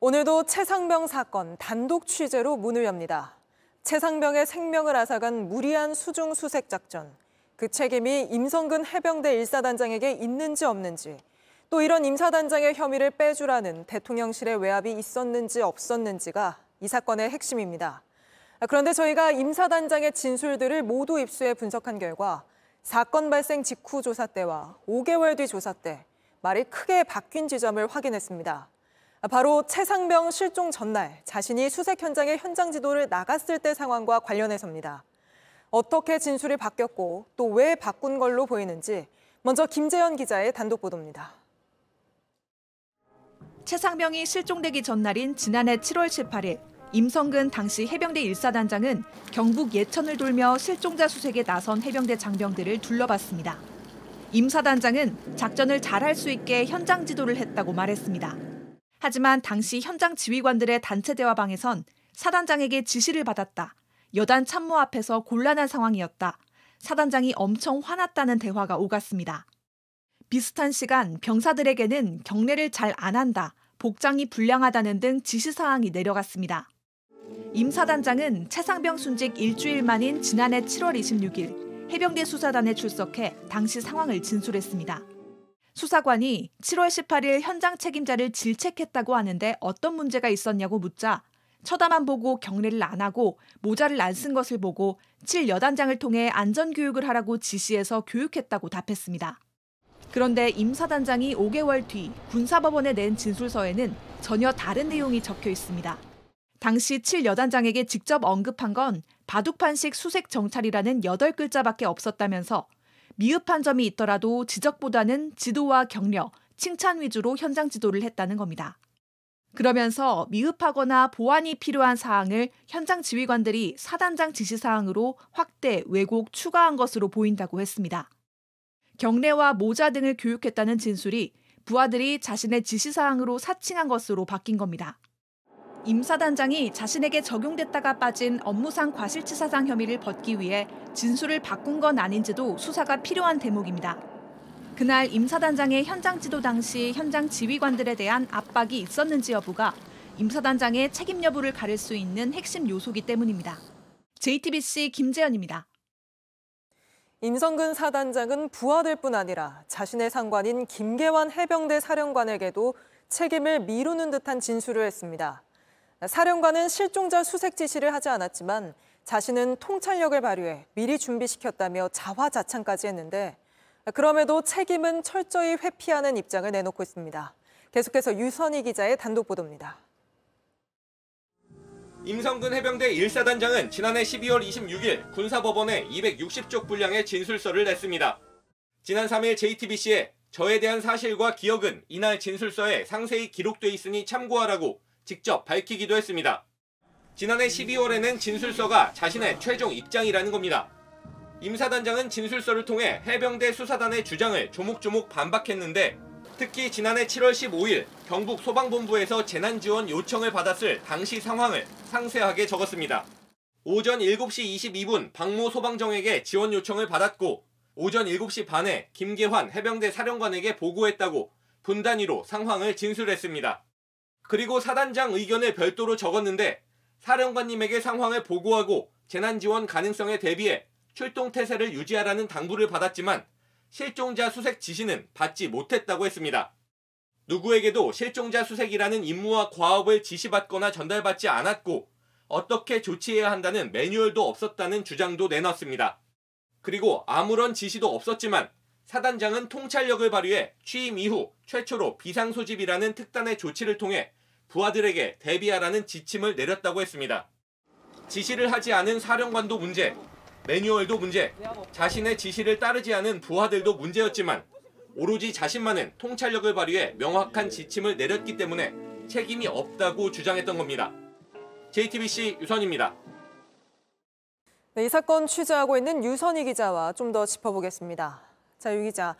오늘도 최상병 사건 단독 취재로 문을 엽니다. 최상병의 생명을 앗아간 무리한 수중 수색 작전. 그 책임이 임성근 해병대 1사단장에게 있는지 없는지, 또 이런 임사단장의 혐의를 빼주라는 대통령실의 외압이 있었는지 없었는지가 이 사건의 핵심입니다. 그런데 저희가 임사단장의 진술들을 모두 입수해 분석한 결과 사건 발생 직후 조사 때와 5개월 뒤 조사 때 말이 크게 바뀐 지점을 확인했습니다. 바로 최상병 실종 전날 자신이 수색 현장의 현장 지도를 나갔을 때 상황과 관련해서입니다. 어떻게 진술이 바뀌었고 또 왜 바꾼 걸로 보이는지 먼저 김재현 기자의 단독 보도입니다. 최상병이 실종되기 전날인 지난해 7월 18일 임성근 당시 해병대 1사단장은 경북 예천을 돌며 실종자 수색에 나선 해병대 장병들을 둘러봤습니다. 임 사단장은 작전을 잘할 수 있게 현장 지도를 했다고 말했습니다. 하지만 당시 현장 지휘관들의 단체 대화방에선 사단장에게 지시를 받았다. 여단 참모 앞에서 곤란한 상황이었다. 사단장이 엄청 화났다는 대화가 오갔습니다. 비슷한 시간 병사들에게는 경례를 잘 안 한다, 복장이 불량하다는 등 지시사항이 내려갔습니다. 임 사단장은 최상병 순직 일주일 만인 지난해 7월 26일 해병대 수사단에 출석해 당시 상황을 진술했습니다. 수사관이 7월 18일 현장 책임자를 질책했다고 하는데 어떤 문제가 있었냐고 묻자 쳐다만 보고 경례를 안 하고 모자를 안 쓴 것을 보고 7여단장을 통해 안전교육을 하라고 지시해서 교육했다고 답했습니다. 그런데 임 사단장이 5개월 뒤 군사법원에 낸 진술서에는 전혀 다른 내용이 적혀 있습니다. 당시 7여단장에게 직접 언급한 건 바둑판식 수색 정찰이라는 8글자밖에 없었다면서 미흡한 점이 있더라도 지적보다는 지도와 격려, 칭찬 위주로 현장 지도를 했다는 겁니다. 그러면서 미흡하거나 보완이 필요한 사항을 현장 지휘관들이 사단장 지시사항으로 확대, 왜곡, 추가한 것으로 보인다고 했습니다. 경례와 모자 등을 교육했다는 진술이 부하들이 자신의 지시사항으로 사칭한 것으로 바뀐 겁니다. 임 사단장이 자신에게 적용됐다가 빠진 업무상 과실치사상 혐의를 벗기 위해 진술을 바꾼 건 아닌지도 수사가 필요한 대목입니다. 그날 임 사단장의 현장 지도 당시 현장 지휘관들에 대한 압박이 있었는지 여부가 임 사단장의 책임 여부를 가릴 수 있는 핵심 요소이기 때문입니다. JTBC 김재현입니다. 임성근 사단장은 부하들뿐 아니라 자신의 상관인 김계환 해병대 사령관에게도 책임을 미루는 듯한 진술을 했습니다. 사령관은 실종자 수색 지시를 하지 않았지만 자신은 통찰력을 발휘해 미리 준비시켰다며 자화자찬까지 했는데 그럼에도 책임은 철저히 회피하는 입장을 내놓고 있습니다. 계속해서 유선희 기자의 단독 보도입니다. 임성근 해병대 1사단장은 지난해 12월 26일 군사법원에 260쪽 분량의 진술서를 냈습니다. 지난 3일 JTBC에 저에 대한 사실과 기억은 이날 진술서에 상세히 기록돼 있으니 참고하라고 직접 밝히기도 했습니다. 지난해 12월에는 진술서가 자신의 최종 입장이라는 겁니다. 임 사단장은 진술서를 통해 해병대 수사단의 주장을 조목조목 반박했는데 특히 지난해 7월 15일 경북 소방본부에서 재난지원 요청을 받았을 당시 상황을 상세하게 적었습니다. 오전 7시 22분 박모 소방정에게 지원 요청을 받았고 오전 7시 반에 김계환 해병대 사령관에게 보고했다고 분 단위로 상황을 진술했습니다. 그리고 사단장 의견을 별도로 적었는데 사령관님에게 상황을 보고하고 재난지원 가능성에 대비해 출동 태세를 유지하라는 당부를 받았지만 실종자 수색 지시는 받지 못했다고 했습니다. 누구에게도 실종자 수색이라는 임무와 과업을 지시받거나 전달받지 않았고 어떻게 조치해야 한다는 매뉴얼도 없었다는 주장도 내놨습니다. 그리고 아무런 지시도 없었지만 사단장은 통찰력을 발휘해 취임 이후 최초로 비상소집이라는 특단의 조치를 통해 부하들에게 대비하라는 지침을 내렸다고 했습니다. 지시를 하지 않은 사령관도 문제, 매뉴얼도 문제, 자신의 지시를 따르지 않은 부하들도 문제였지만 오로지 자신만은 통찰력을 발휘해 명확한 지침을 내렸기 때문에 책임이 없다고 주장했던 겁니다. JTBC 유선입니다. 네, 이 사건 취재하고 있는 유선희 기자와 좀 더 짚어보겠습니다. 자, 유 기자.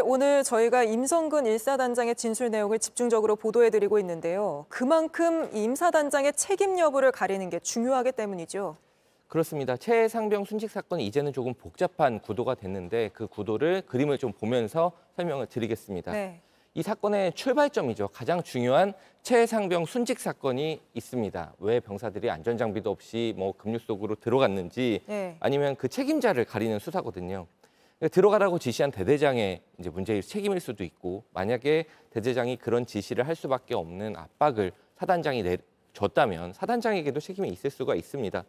오늘 저희가 임성근 1사단장의 진술 내용을 집중적으로 보도해드리고 있는데요. 그만큼 임 사단장의 책임 여부를 가리는 게 중요하기 때문이죠. 그렇습니다. 최상병 순직 사건이 이제는 조금 복잡한 구도가 됐는데 그 구도를 그림을 좀 보면서 설명을 드리겠습니다. 네. 이 사건의 출발점이죠. 가장 중요한 최상병 순직 사건이 있습니다. 왜 병사들이 안전장비도 없이 뭐 급류 속으로 들어갔는지 네. 아니면 그 책임자를 가리는 수사거든요. 들어가라고 지시한 대대장의 이제 문제일 책임일 수도 있고, 만약에 대대장이 그런 지시를 할 수밖에 없는 압박을 사단장이 줬다면 사단장에게도 책임이 있을 수가 있습니다.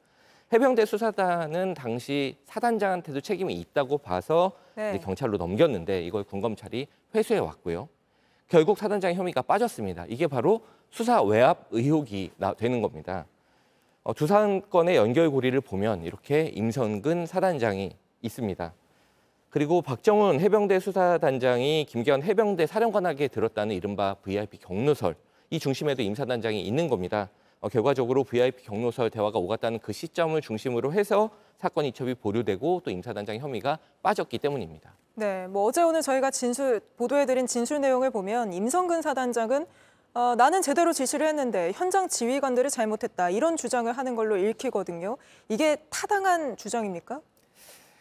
해병대 수사단은 당시 사단장한테도 책임이 있다고 봐서 네. 이제 경찰로 넘겼는데 이걸 군검찰이 회수해 왔고요. 결국 사단장의 혐의가 빠졌습니다. 이게 바로 수사 외압 의혹이 되는 겁니다. 두 사건의 연결고리를 보면 이렇게 임성근 사단장이 있습니다. 그리고 박정훈 해병대 수사단장이 김기현 해병대 사령관에게 들었다는 이른바 VIP 경로설, 이 중심에도 임 사단장이 있는 겁니다. 결과적으로 VIP 경로설 대화가 오갔다는 그 시점을 중심으로 해서 사건 이첩이 보류되고 또 임 사단장의 혐의가 빠졌기 때문입니다. 네, 뭐 어제 오늘 저희가 보도해드린 진술 내용을 보면 임성근 사단장은 나는 제대로 지시를 했는데 현장 지휘관들이 잘못했다, 이런 주장을 하는 걸로 읽히거든요. 이게 타당한 주장입니까?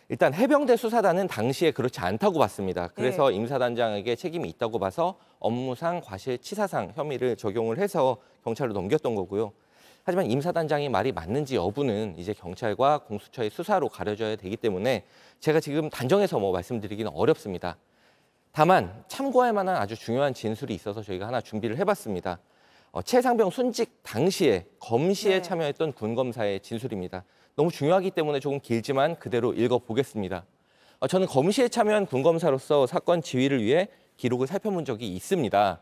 일단 해병대 수사단은 당시에 그렇지 않다고 봤습니다. 그래서 네. 임 사단장에게 책임이 있다고 봐서 업무상 과실치사상 혐의를 적용을 해서 경찰로 넘겼던 거고요. 하지만 임 사단장이 말이 맞는지 여부는 이제 경찰과 공수처의 수사로 가려져야 되기 때문에 제가 지금 단정해서 말씀드리기는 어렵습니다. 다만 참고할 만한 아주 중요한 진술이 있어서 저희가 하나 준비를 해봤습니다. 최상병 순직 당시에 검시에 네. 참여했던 군검사의 진술입니다. 너무 중요하기 때문에 조금 길지만 그대로 읽어보겠습니다. 저는 검시에 참여한 군검사로서 사건 지휘를 위해 기록을 살펴본 적이 있습니다.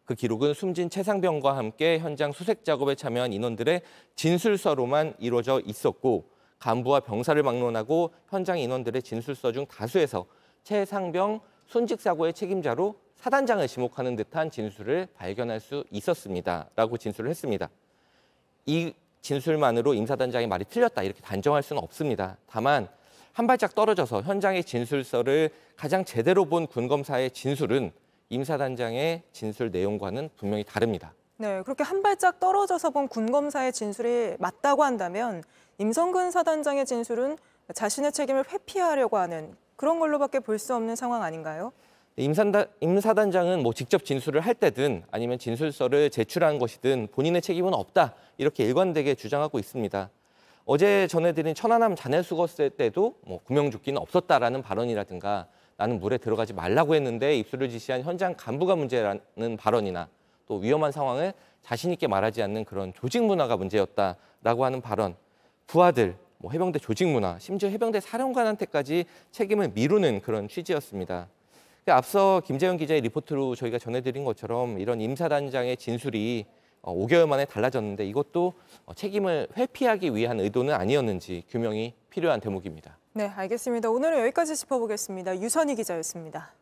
그 기록은 숨진 최상병과 함께 현장 수색 작업에 참여한 인원들의 진술서로만 이루어져 있었고, 간부와 병사를 막론하고 현장 인원들의 진술서 중 다수에서 최상병 순직 사고의 책임자로 사단장을 지목하는 듯한 진술을 발견할 수 있었습니다. 라고 진술을 했습니다. 이 진술만으로 임 사단장의 말이 틀렸다 이렇게 단정할 수는 없습니다. 다만 한 발짝 떨어져서 현장의 진술서를 가장 제대로 본 군검사의 진술은 임 사단장의 진술 내용과는 분명히 다릅니다. 네, 그렇게 한 발짝 떨어져서 본 군검사의 진술이 맞다고 한다면 임성근 사단장의 진술은 자신의 책임을 회피하려고 하는 그런 걸로밖에 볼 수 없는 상황 아닌가요? 임 사단장은 직접 진술을 할 때든 아니면 진술서를 제출한 것이든 본인의 책임은 없다 이렇게 일관되게 주장하고 있습니다. 어제 전해드린 천안함 잔해 수거세 때도 구명조끼는 없었다라는 발언이라든가 나는 물에 들어가지 말라고 했는데 입수를 지시한 현장 간부가 문제라는 발언이나 또 위험한 상황을 자신 있게 말하지 않는 그런 조직 문화가 문제였다라고 하는 발언, 부하들, 해병대 조직 문화, 심지어 해병대 사령관한테까지 책임을 미루는 그런 취지였습니다. 앞서 김재현 기자의 리포트로 저희가 전해드린 것처럼 이런 임 사단장의 진술이 5개월 만에 달라졌는데 이것도 책임을 회피하기 위한 의도는 아니었는지 규명이 필요한 대목입니다. 네, 알겠습니다. 오늘은 여기까지 짚어보겠습니다. 유선희 기자였습니다.